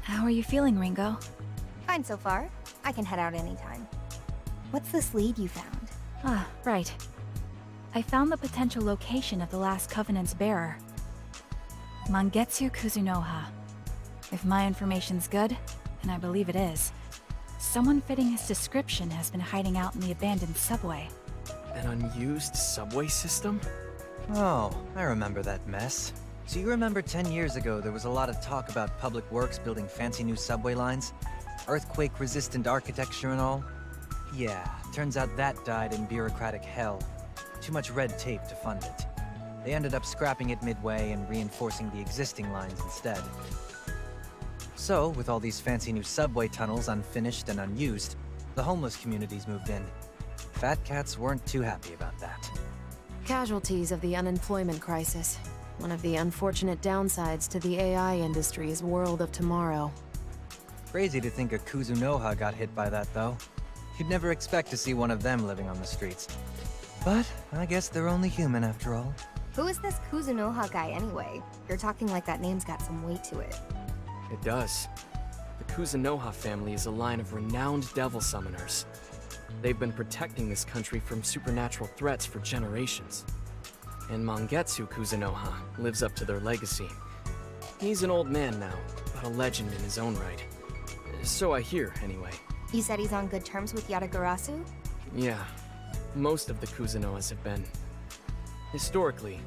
How are you feeling, Ringo? Fine so far. I can head out anytime. What's this lead you found? Ah, right. I found the potential location of the last Covenant's bearer. Mangetsu Kuzunoha. If my information's good, and I believe it is, someone fitting his description has been hiding out in the abandoned subway. An unused subway system? Oh, I remember that mess. So you remember 10 years ago there was a lot of talk about public works building fancy new subway lines? Earthquake-resistant architecture and all? Yeah, turns out that died in bureaucratic hell. Too much red tape to fund it. They ended up scrapping it midway and reinforcing the existing lines instead. So, with all these fancy new subway tunnels unfinished and unused, the homeless communities moved in. Fat cats weren't too happy about that. Casualties of the unemployment crisis. One of the unfortunate downsides to the AI industry's world of tomorrow. Crazy to think a Kuzunoha got hit by that, though. You'd never expect to see one of them living on the streets. But I guess they're only human after all. Who is this Kuzunoha guy anyway? You're talking like that name's got some weight to it. It does. The Kuzunoha family is a line of renowned devil summoners. They've been protecting this country from supernatural threats for generations. And Mangetsu Kuzunoha lives up to their legacy. He's an old man now, but a legend in his own right. So I hear, anyway. You said he's on good terms with Yatagarasu? Yeah, most of the Kuzunohas have been. Historically,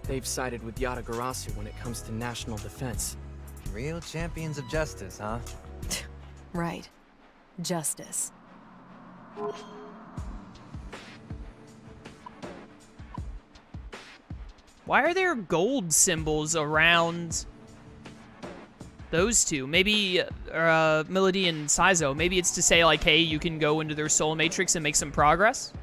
they've sided with Yatagarasu when it comes to national defense. Real champions of justice, huh? Right. Justice. Why are there gold symbols around those two? Maybe Melody and Saizo. Maybe it's to say, like, hey, you can go into their soul matrix and make some progress?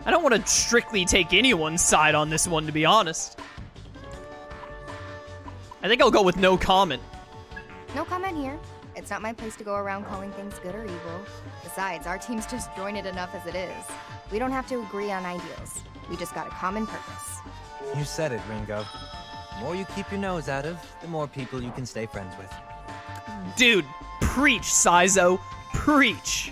I don't want to strictly take anyone's side on this one, to be honest. I think I'll go with no comment. No comment here. It's not my place to go around calling things good or evil. Besides, our team's just jointed enough as it is. We don't have to agree on ideals. We just got a common purpose. You said it, Ringo. The more you keep your nose out of, the more people you can stay friends with. Dude, preach, Saizo. Preach.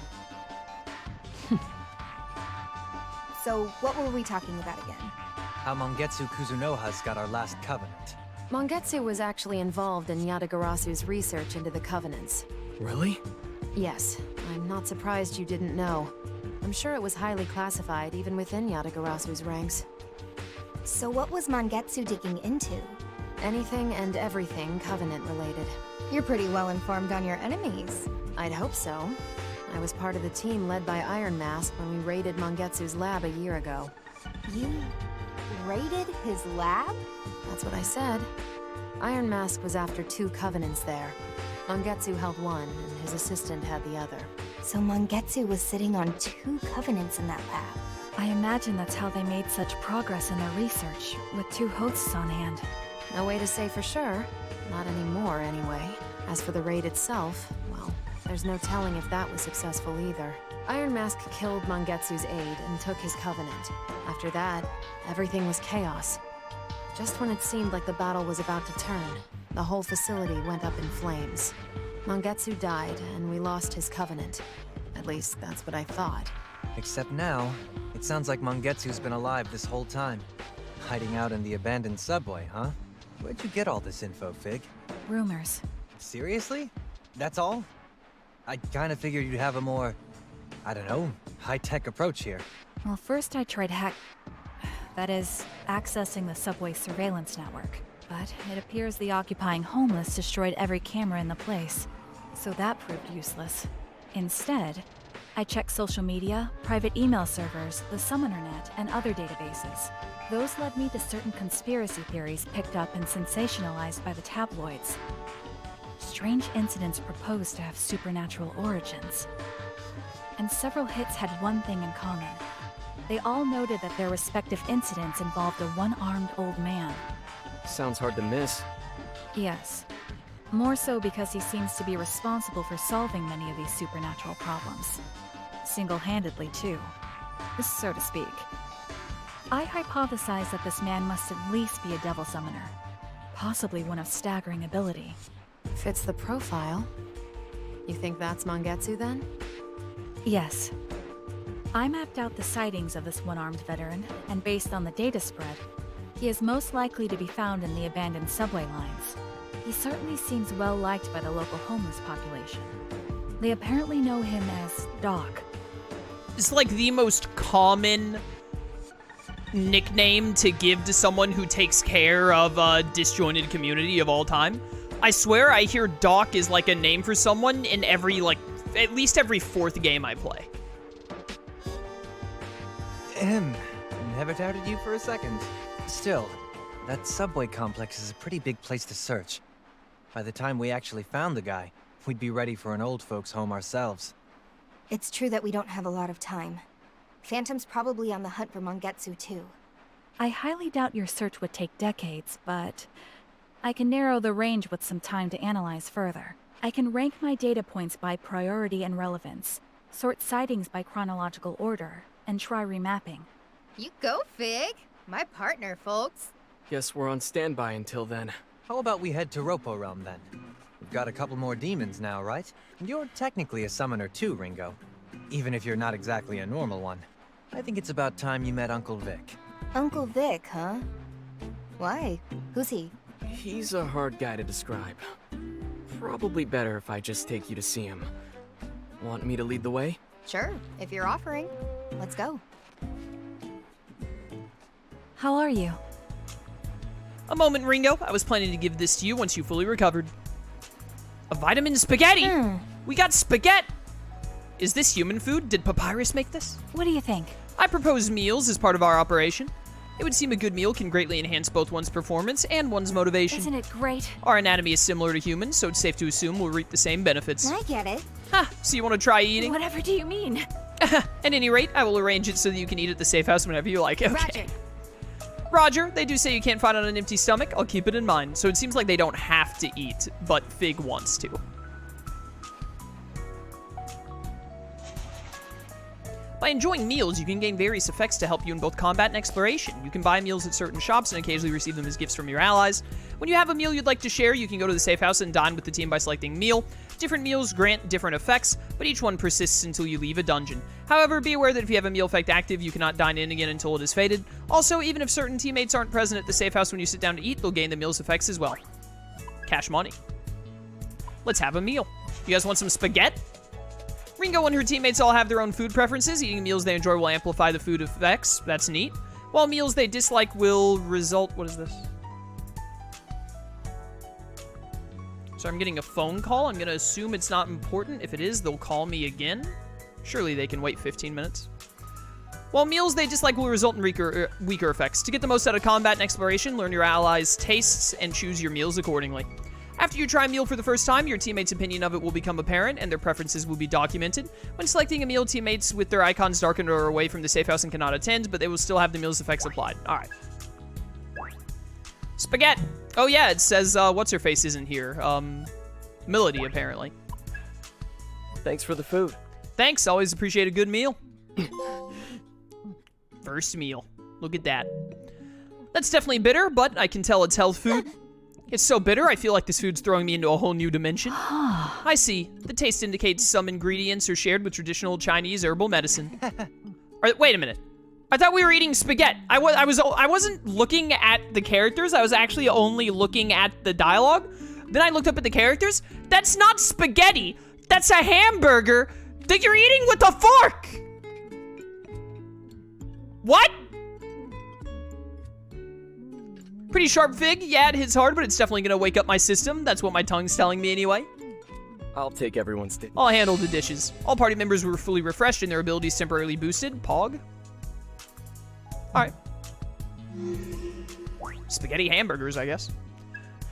So, what were we talking about again? How Mangetsu Kuzunoha's got our last covenant. Mangetsu was actually involved in Yatagarasu's research into the Covenants. Really? Yes, I'm not surprised you didn't know. I'm sure it was highly classified even within Yatagarasu's ranks. So what was Mangetsu digging into? Anything and everything Covenant-related. You're pretty well informed on your enemies. I'd hope so. I was part of the team led by Iron Mask when we raided Mangetsu's lab a year ago. You raided his lab? That's what I said. Iron Mask was after 2 Covenants there. Mangetsu held one, and his assistant had the other. So Mangetsu was sitting on 2 Covenants in that lab. I imagine that's how they made such progress in their research, with 2 hosts on hand. No way to say for sure. Not anymore, anyway. As for the raid itself, well, there's no telling if that was successful either. Iron Mask killed Mangetsu's aide and took his Covenant. After that, everything was chaos. Just when it seemed like the battle was about to turn, the whole facility went up in flames. Mangetsu died, and we lost his Covenant. At least, that's what I thought. Except now, it sounds like Mangetsu's been alive this whole time. Hiding out in the abandoned subway, huh? Where'd you get all this info, Fig? Rumors. Seriously? That's all? I kinda figured you'd have a more, I don't know, high-tech approach here. Well, first I tried that is, accessing the subway surveillance network. But it appears the occupying homeless destroyed every camera in the place. So that proved useless. Instead, I checked social media, private email servers, the Summonernet, and other databases. Those led me to certain conspiracy theories picked up and sensationalized by the tabloids. Strange incidents proposed to have supernatural origins. And several hits had one thing in common. They all noted that their respective incidents involved a one-armed old man. Sounds hard to miss. Yes. More so because he seems to be responsible for solving many of these supernatural problems. Single-handedly, too. so to speak. I hypothesize that this man must at least be a devil summoner, possibly one of staggering ability. Fits the profile. You think that's Mangetsu then? Yes. I mapped out the sightings of this one-armed veteran, and based on the data spread, he is most likely to be found in the abandoned subway lines. He certainly seems well liked by the local homeless population. They apparently know him as Doc. It's like the most common nickname to give to someone who takes care of a disjointed community of all time. I swear I hear Doc is like a name for someone in every, like, at least every fourth game I play. Never doubted you for a second. Still, that subway complex is a pretty big place to search. By the time we actually found the guy, we'd be ready for an old folks' home ourselves. It's true that we don't have a lot of time. Phantom's probably on the hunt for Mangetsu too. I highly doubt your search would take decades, but I can narrow the range with some time to analyze further. I can rank my data points by priority and relevance, sort sightings by chronological order, and try remapping. You go, Fig! My partner, folks. Guess we're on standby until then. How about we head to Ropo Realm then? We've got a couple more demons now, right? And you're technically a summoner too, Ringo. Even if you're not exactly a normal one. I think it's about time you met Uncle Vic. Uncle Vic, huh? Why? Who's he? He's a hard guy to describe. Probably better if I just take you to see him. Want me to lead the way? Sure, if you're offering. Let's go. How are you? A moment, Ringo. I was planning to give this to you once you fully recovered. A vitamin spaghetti! We got spaghetti! Is this human food? Did Papyrus make this? What do you think? I propose meals as part of our operation. It would seem a good meal can greatly enhance both one's performance and one's motivation. Isn't it great? Our anatomy is similar to humans, so it's safe to assume we'll reap the same benefits. I get it. Ha! So you want to try eating? Whatever do you mean? At any rate, I will arrange it so that you can eat at the safe house whenever you like. Okay. Roger. Roger, they do say you can't fight on an empty stomach. I'll keep it in mind. So it seems like they don't have to eat, but Fig wants to. By enjoying meals, you can gain various effects to help you in both combat and exploration. You can buy meals at certain shops and occasionally receive them as gifts from your allies. When you have a meal you'd like to share, you can go to the safe house and dine with the team by selecting meal. Different meals grant different effects, but each one persists until you leave a dungeon. However, be aware that if you have a meal effect active, you cannot dine in again until it is faded. Also, even if certain teammates aren't present at the safe house when you sit down to eat, they'll gain the meal's effects as well. Cash money. Let's have a meal. You guys want some spaghetti? Ringo and her teammates all have their own food preferences. Eating meals they enjoy will amplify the food effects. That's neat. While meals they dislike will result... What is this? So I'm getting a phone call. I'm going to assume it's not important. If it is, they'll call me again. Surely they can wait 15 minutes. While meals they dislike will result in weaker effects. To get the most out of combat and exploration, learn your allies' tastes and choose your meals accordingly. After you try a meal for the first time, your teammates' opinion of it will become apparent, and their preferences will be documented. When selecting a meal, teammates with their icons darkened are away from the safe house and cannot attend, but they will still have the meal's effects applied. Alright. Spaghetti! Oh yeah, it says, what's-her-face isn't here. Melody, apparently. Thanks for the food. Thanks, always appreciate a good meal. First meal. Look at that. That's definitely bitter, but I can tell it's health food. It's so bitter, I feel like this food's throwing me into a whole new dimension. I see. The taste indicates some ingredients are shared with traditional Chinese herbal medicine. Wait a minute. I thought we were eating spaghetti. I wasn't looking at the characters. I was actually only looking at the dialogue. Then I looked up at the characters. That's not spaghetti. That's a hamburger that you're eating with a fork. What? Pretty sharp Fig. Yeah, it hits hard, but it's definitely gonna wake up my system. That's what my tongue's telling me anyway. I'll take everyone's dish. I'll handle the dishes. All party members were fully refreshed and their abilities temporarily boosted. Pog. Alright. Spaghetti hamburgers, I guess.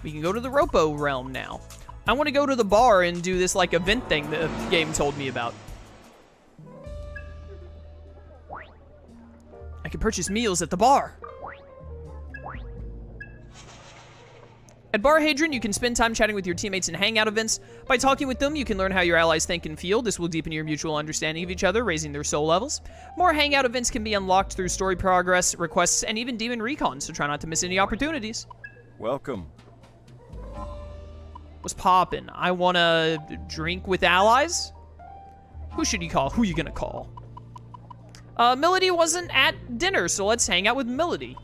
We can go to the Ropo realm now. I want to go to the bar and do this, like, event thing the game told me about. I can purchase meals at the bar. At Bar Hadron, you can spend time chatting with your teammates in hangout events. By talking with them, you can learn how your allies think and feel. This will deepen your mutual understanding of each other, raising their soul levels. More hangout events can be unlocked through story progress, requests, and even demon recon, so try not to miss any opportunities. Welcome. What's poppin'? I wanna drink with allies? Who should you call? Who you gonna call? Melody wasn't at dinner, so let's hang out with Melody.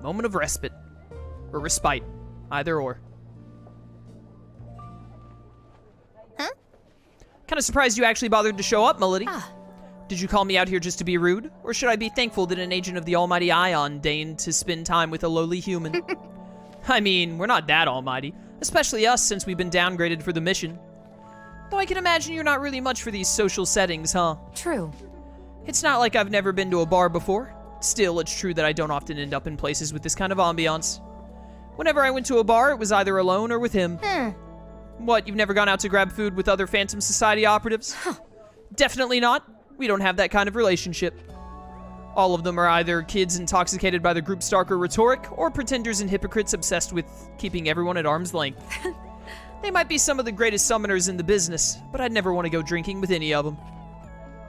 Moment of respite. Or respite. Either or. Huh? Kinda surprised you actually bothered to show up, Melody. Ah. Did you call me out here just to be rude? Or should I be thankful that an agent of the almighty Aion deigned to spend time with a lowly human? I mean, we're not that almighty. Especially us, since we've been downgraded for the mission. Though I can imagine you're not really much for these social settings, huh? True. It's not like I've never been to a bar before. Still, it's true that I don't often end up in places with this kind of ambiance. Whenever I went to a bar, it was either alone or with him. What, you've never gone out to grab food with other Phantom Society operatives? Definitely not. We don't have that kind of relationship. All of them are either kids intoxicated by the group Starker rhetoric, or pretenders and hypocrites obsessed with keeping everyone at arm's length. They might be some of the greatest summoners in the business, but I'd never want to go drinking with any of them.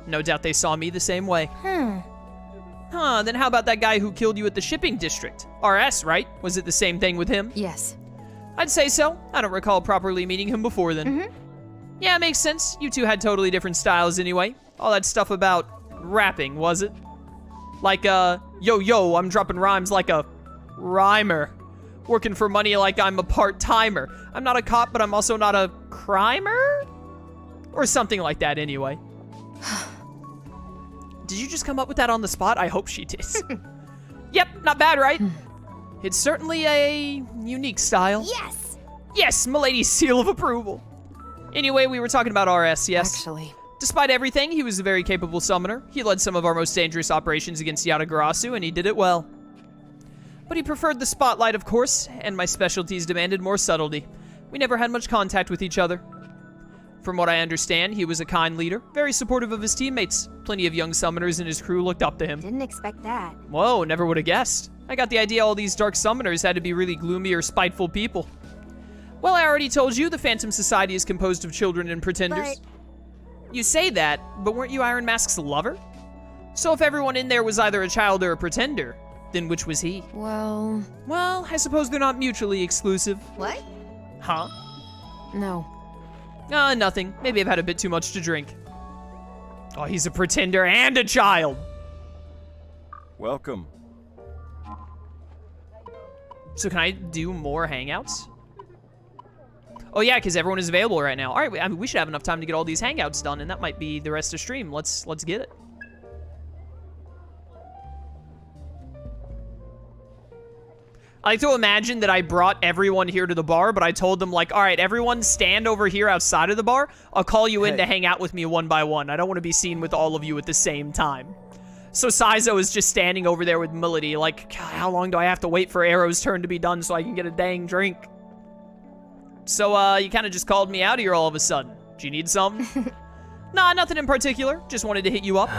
No doubt they saw me the same way. Huh, then how about that guy who killed you at the shipping district? RS, right? Was it the same thing with him? Yes. I'd say so. I don't recall properly meeting him before then. Yeah, makes sense. You two had totally different styles anyway. All that stuff about rapping, was it? Like, yo, I'm dropping rhymes like a rhymer. Working for money like I'm a part-timer. I'm not a cop, but I'm also not a crimer? Or something like that anyway. Did you just come up with that on the spot? I hope she did. Yep, not bad, right? It's certainly a unique style. Yes! Yes, milady's seal of approval. Anyway, we were talking about RS, yes? Actually. Despite everything, he was a very capable summoner. He led some of our most dangerous operations against Yatagarasu, and he did it well. But he preferred the spotlight, of course, and my specialties demanded more subtlety. We never had much contact with each other. From what I understand, he was a kind leader, very supportive of his teammates. Plenty of young summoners in his crew looked up to him. Didn't expect that. Whoa, never would have guessed. I got the idea all these dark summoners had to be really gloomy or spiteful people. Well, I already told you the Phantom Society is composed of children and pretenders. You say that, but weren't you Iron Mask's lover? So if everyone in there was either a child or a pretender, then which was he? Well, Well, I suppose they're not mutually exclusive. What? Huh? no. Nothing. Maybe I've had a bit too much to drink. Oh, he's a pretender and a child. Welcome. So can I do more hangouts? Oh yeah, because everyone is available right now. All right, I mean, we should have enough time to get all these hangouts done, and that might be the rest of stream. Let's get it. I like to imagine that I brought everyone here to the bar, but I told them, like, all right, everyone stand over here outside of the bar. I'll call you in to hang out with me one by one. I don't want to be seen with all of you at the same time. So Saizo is just standing over there with Melody, like, God, how long do I have to wait for Arrow's turn to be done so I can get a dang drink? So, you kind of just called me out here all of a sudden. Do you need something? Nah, nothing in particular. Just wanted to hit you up.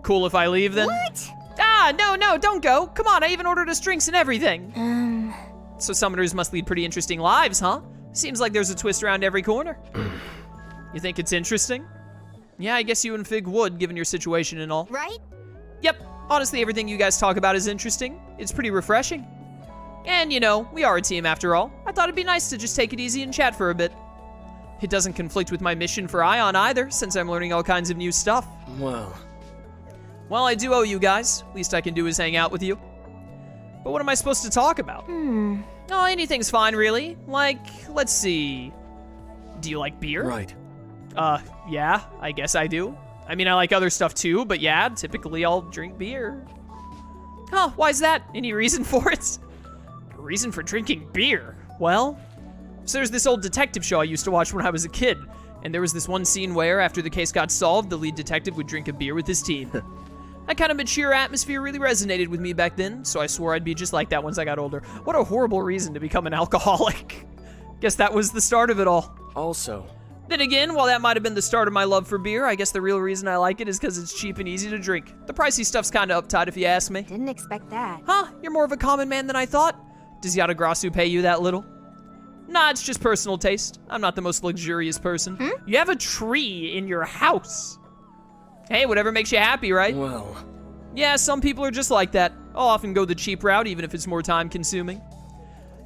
Cool if I leave, then? What? Ah, no, don't go. Come on, I even ordered us drinks and everything. So summoners must lead pretty interesting lives, huh? Seems like there's a twist around every corner. You think it's interesting? Yeah, I guess you and Fig would, given your situation and all. Right? Yep, honestly, everything you guys talk about is interesting. It's pretty refreshing. And, you know, we are a team after all. I thought it'd be nice to just take it easy and chat for a bit. It doesn't conflict with my mission for Aion either, since I'm learning all kinds of new stuff. Well, I do owe you guys. Least I can do is hang out with you. But what am I supposed to talk about? Oh, anything's fine, really. Like, let's see. Do you like beer? Right. Yeah, I guess I do. I mean, I like other stuff too, but yeah, typically I'll drink beer. Huh, why's that? Any reason for it? A reason for drinking beer? Well, so there's this old detective show I used to watch when I was a kid, and there was this one scene where, after the case got solved, the lead detective would drink a beer with his team. That kind of mature atmosphere really resonated with me back then, so I swore I'd be just like that once I got older. What a horrible reason to become an alcoholic. Guess that was the start of it all. Also, Then again, while that might have been the start of my love for beer, I guess the real reason I like it is because it's cheap and easy to drink. The pricey stuff's kinda uptight if you ask me. Didn't expect that. Huh, you're more of a common man than I thought? Does Yatagarasu pay you that little? Nah, it's just personal taste. I'm not the most luxurious person. You have a tree in your house. Hey, whatever makes you happy, right? Well, Yeah, some people are just like that. I'll often go the cheap route, even if it's more time consuming.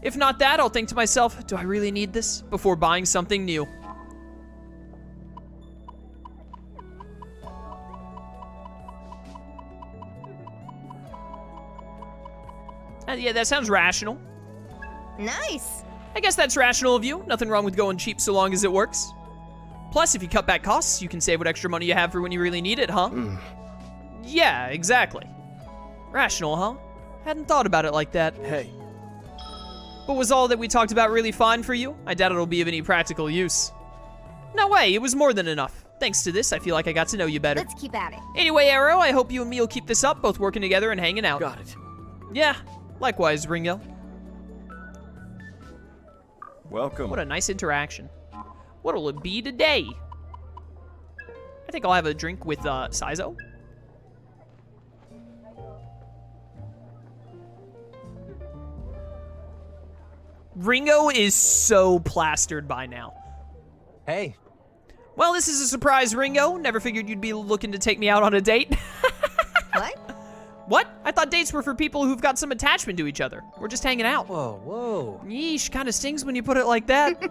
If not that, I'll think to myself, do I really need this? Before buying something new. Yeah, that sounds rational. Nice. I guess that's rational of you. Nothing wrong with going cheap so long as it works. Plus, if you cut back costs, you can save what extra money you have for when you really need it, huh? Yeah, exactly. Rational, huh? Hadn't thought about it like that. hey, But was all that we talked about really fine for you? I doubt it'll be of any practical use. No way, it was more than enough. Thanks to this, I feel like I got to know you better. Let's keep at it. Anyway, Arrow, I hope you and me will keep this up, both working together and hanging out. got it. Yeah, likewise, Ringo. Welcome. What a nice interaction. What'll it be today? I think I'll have a drink with, Saizo. Ringo is so plastered by now. Hey, Well, this is a surprise, Ringo. Never figured you'd be looking to take me out on a date. What? What? I thought dates were for people who've got some attachment to each other. We're just hanging out. whoa, whoa. Yeesh, kinda stings when you put it like that.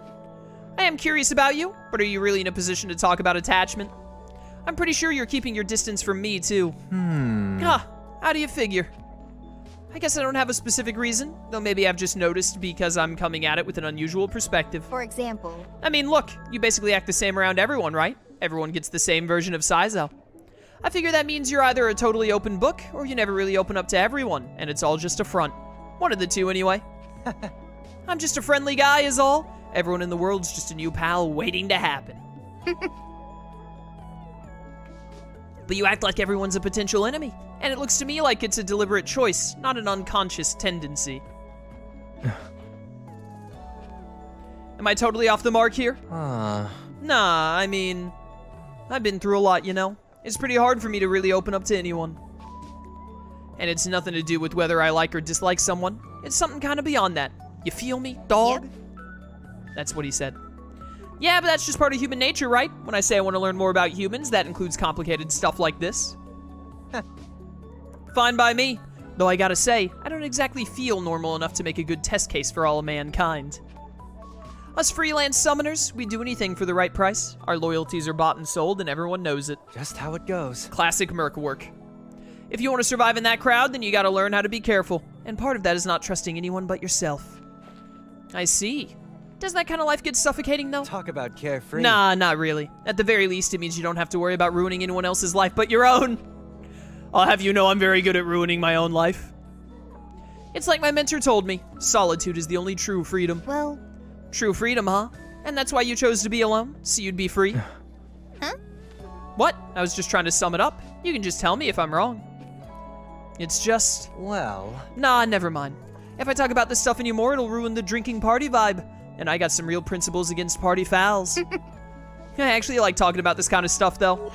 I am curious about you, but are you really in a position to talk about attachment? I'm pretty sure you're keeping your distance from me, too. How do you figure? I guess I don't have a specific reason, though maybe I've just noticed because I'm coming at it with an unusual perspective. For example, I mean, look, you basically act the same around everyone, right? Everyone gets the same version of Saizo. I figure that means you're either a totally open book, or you never really open up to everyone, and it's all just a front. One of the two, anyway. I'm just a friendly guy, is all. Everyone in the world's just a new pal waiting to happen. But you act like everyone's a potential enemy, and it looks to me like it's a deliberate choice, not an unconscious tendency. Am I totally off the mark here? Nah, I mean, I've been through a lot, you know? It's pretty hard for me to really open up to anyone. And it's nothing to do with whether I like or dislike someone. It's something kind of beyond that. You feel me, dog? Yep. That's what he said. Yeah, but that's just part of human nature, right? When I say I want to learn more about humans, that includes complicated stuff like this. Fine by me. Though I gotta say, I don't exactly feel normal enough to make a good test case for all of mankind. Us freelance summoners, we do anything for the right price. Our loyalties are bought and sold, and everyone knows it. Just how it goes. Classic merc work. If you want to survive in that crowd, then you gotta learn how to be careful. And part of that is not trusting anyone but yourself. I see. Doesn't that kind of life get suffocating, though? Talk about carefree. Nah, not really. At the very least, it means you don't have to worry about ruining anyone else's life but your own. I'll have you know I'm very good at ruining my own life. It's like my mentor told me, solitude is the only true freedom. well, True freedom, huh? And that's why you chose to be alone? So you'd be free? Huh? What? I was just trying to sum it up. You can just tell me if I'm wrong. It's just... Well, Nah, never mind. If I talk about this stuff anymore, it'll ruin the drinking party vibe. And I got some real principles against party fouls. I actually like talking about this kind of stuff, though.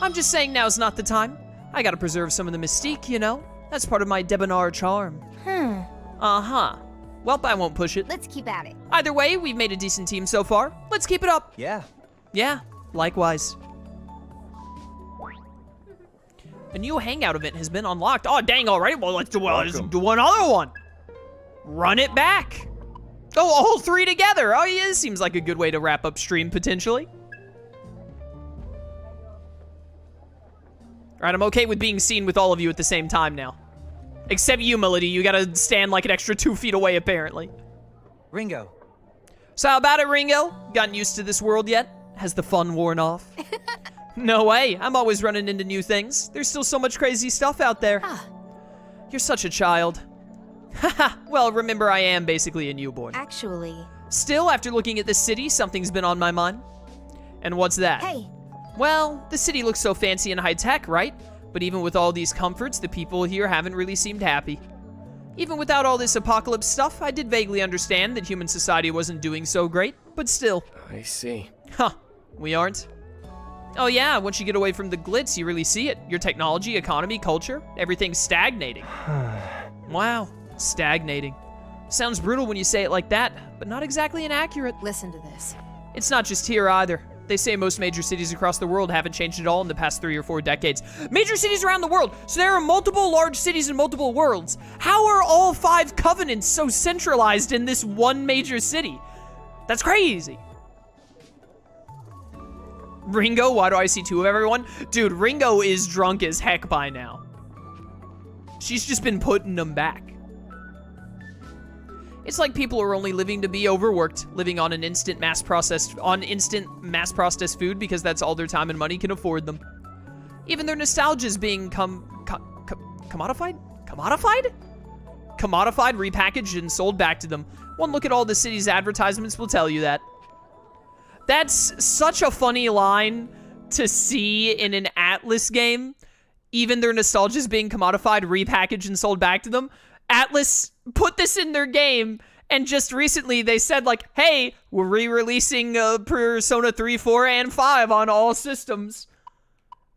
I'm just saying now's not the time. I gotta preserve some of the mystique, you know? That's part of my debonair charm. Uh-huh. Welp, I won't push it. let's keep at it. Either way, we've made a decent team so far. Let's keep it up. yeah. Yeah, likewise. A new hangout event has been unlocked. Oh, dang, all right. Well, let's do one other one. Run it back. Oh, all three together. Oh, yeah, this seems like a good way to wrap up stream, potentially. All right, I'm okay with being seen with all of you at the same time now. Except you, Melody. You gotta stand like an extra 2 feet away, apparently. Ringo. So how about it, Ringo? Gotten used to this world yet? Has the fun worn off? No way. I'm always running into new things. There's still so much crazy stuff out there. You're such a child. Haha. Well, remember, I am basically a newborn. Actually, Still, after looking at this city, something's been on my mind. And what's that? hey, Well, the city looks so fancy and high-tech, right? But even with all these comforts, the people here haven't really seemed happy. Even without all this apocalypse stuff, I did vaguely understand that human society wasn't doing so great, but still. I see. Huh, we aren't. Oh yeah, once you get away from the glitz, you really see it. Your technology, economy, culture, everything's stagnating. Wow, stagnating. Sounds brutal when you say it like that, but not exactly inaccurate. Listen to this. It's not just here either. They say most major cities across the world haven't changed at all in the past 3 or 4 decades. Major cities around the world, so there are multiple large cities in multiple worlds. How are all 5 covenants so centralized in this one major city? That's crazy. Ringo, why do I see 2 of everyone? Dude, Ringo is drunk as heck by now. She's just been putting them back. It's like people are only living to be overworked, living on instant mass processed food because that's all their time and money can afford them. Even their nostalgia is being commodified? Commodified? Commodified, repackaged, and sold back to them. One look at all the city's advertisements will tell you that. That's such a funny line to see in an Atlas game. Even their nostalgia is being commodified, repackaged, and sold back to them. Atlas put this in their game, and just recently they said, like, hey, we're re-releasing Persona 3, 4, and 5 on all systems.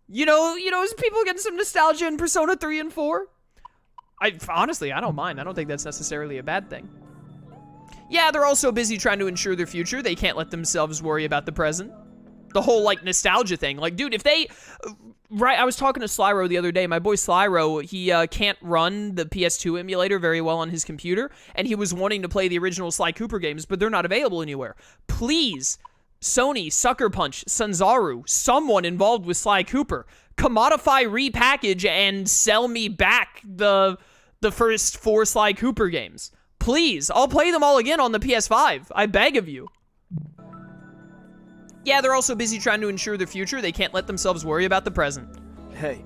You know, as people getting some nostalgia in Persona 3 and 4? Honestly, I don't mind. I don't think that's necessarily a bad thing. Yeah, they're also busy trying to ensure their future. They can't let themselves worry about the present. The whole, like, nostalgia thing. Like, dude, if they... Right, I was talking to Slyro the other day. My boy Slyro, he can't run the PS2 emulator very well on his computer, and he was wanting to play the original Sly Cooper games, but they're not available anywhere. Please, Sony, Sucker Punch, Sanzaru, someone involved with Sly Cooper, commodify, repackage, and sell me back the first 4 Sly Cooper games. Please, I'll play them all again on the PS5. I beg of you. Yeah, they're also busy trying to ensure their future. They can't let themselves worry about the present. Hey,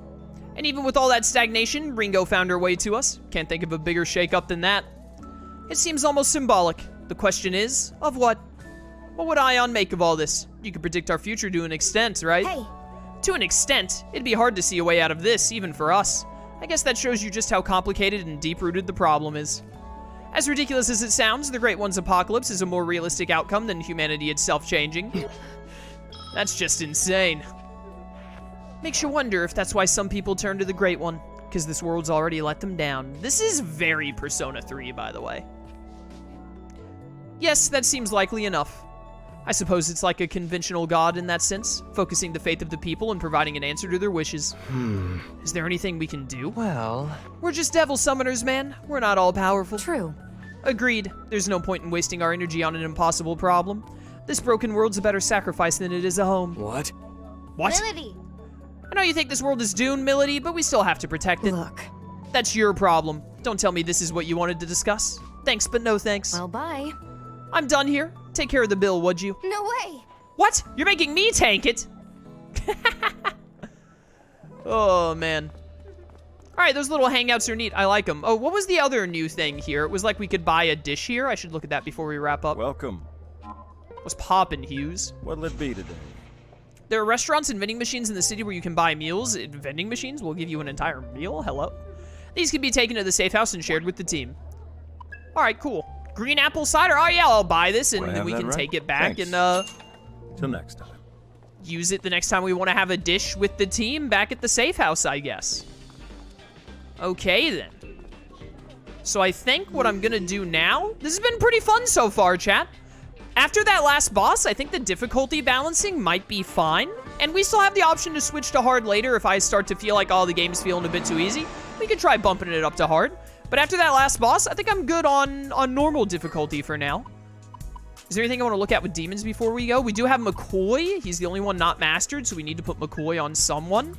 And even with all that stagnation, Ringo found her way to us. Can't think of a bigger shake-up than that. It seems almost symbolic. The question is, of what? What would Aion make of all this? You could predict our future to an extent, right? Hey. To an extent, it'd be hard to see a way out of this, even for us. I guess that shows you just how complicated and deep-rooted the problem is. As ridiculous as it sounds, the Great One's apocalypse is a more realistic outcome than humanity itself changing. That's just insane. Makes you wonder if that's why some people turn to the Great One, because this world's already let them down. This is very Persona 3, by the way. Yes, that seems likely enough. I suppose it's like a conventional god in that sense, focusing the faith of the people and providing an answer to their wishes. Is there anything we can do? Well... We're just devil summoners, man. We're not all powerful. True. Agreed. There's no point in wasting our energy on an impossible problem. This broken world's a better sacrifice than it is a home. What? What? Melody. I know you think this world is doomed, Milady, but we still have to protect it. Look. That's your problem. Don't tell me this is what you wanted to discuss. Thanks, but no thanks. Well, bye. I'm done here. Take care of the bill, would you? No way. What? You're making me tank it? Oh, man. All right, those little hangouts are neat. I like them. Oh, what was the other new thing here? It was like we could buy a dish here. I should look at that before we wrap up. Welcome. What's poppin', Hughes? What'll it be today? There are restaurants and vending machines in the city where you can buy meals. Vending machines will give you an entire meal. Hello. These can be taken to the safe house and shared with the team. All right, cool. Green apple cider. Oh, yeah, I'll buy this, and Wanna then have we that, can right? take it back Thanks. and Till next time. use it the next time we want to have a dish with the team back at the safe house, I guess. Okay, then. So I think what I'm going to do now... This has been pretty fun so far, chat. After that last boss, I think the difficulty balancing might be fine. And we still have the option to switch to hard later if I start to feel like, oh, the game's feeling a bit too easy. We could try bumping it up to hard. But after that last boss, I think I'm good on normal difficulty for now. Is there anything I want to look at with demons before we go? We do have McCoy. He's the only one not mastered, so we need to put McCoy on someone.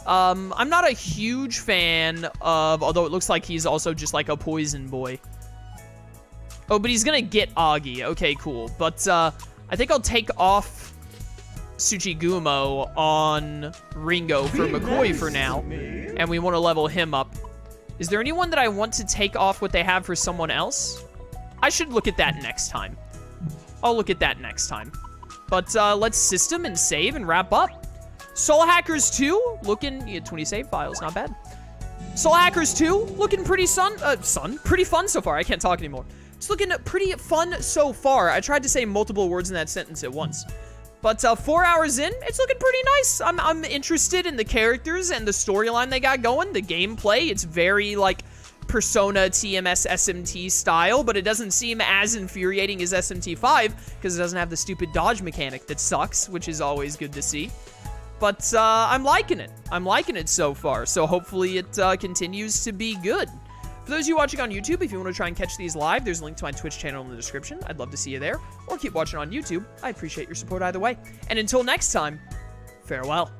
I'm not a huge fan of, although it looks like he's also just like a poison boy. Oh, but he's gonna get Augie. Okay, cool. But I think I'll take off Tsuchigumo on Ringo for McCoy for now. And we want to level him up. Is there anyone that I want to take off what they have for someone else? I should look at that next time. I'll look at that next time. But let's system and save and wrap up. Soul Hackers 2, looking, you had 20 save files, not bad. Soul Hackers 2, looking pretty pretty fun so far. I can't talk anymore. It's looking pretty fun so far. I tried to say multiple words in that sentence at once. But 4 hours in, it's looking pretty nice. I'm interested in the characters and the storyline they got going. The gameplay, it's very, like, Persona TMS SMT style, but it doesn't seem as infuriating as SMT5 because it doesn't have the stupid dodge mechanic that sucks, which is always good to see. But I'm liking it. I'm liking it so far, so hopefully it continues to be good. For those of you watching on YouTube, if you want to try and catch these live, there's a link to my Twitch channel in the description. I'd love to see you there. Or keep watching on YouTube. I appreciate your support either way. And until next time, farewell.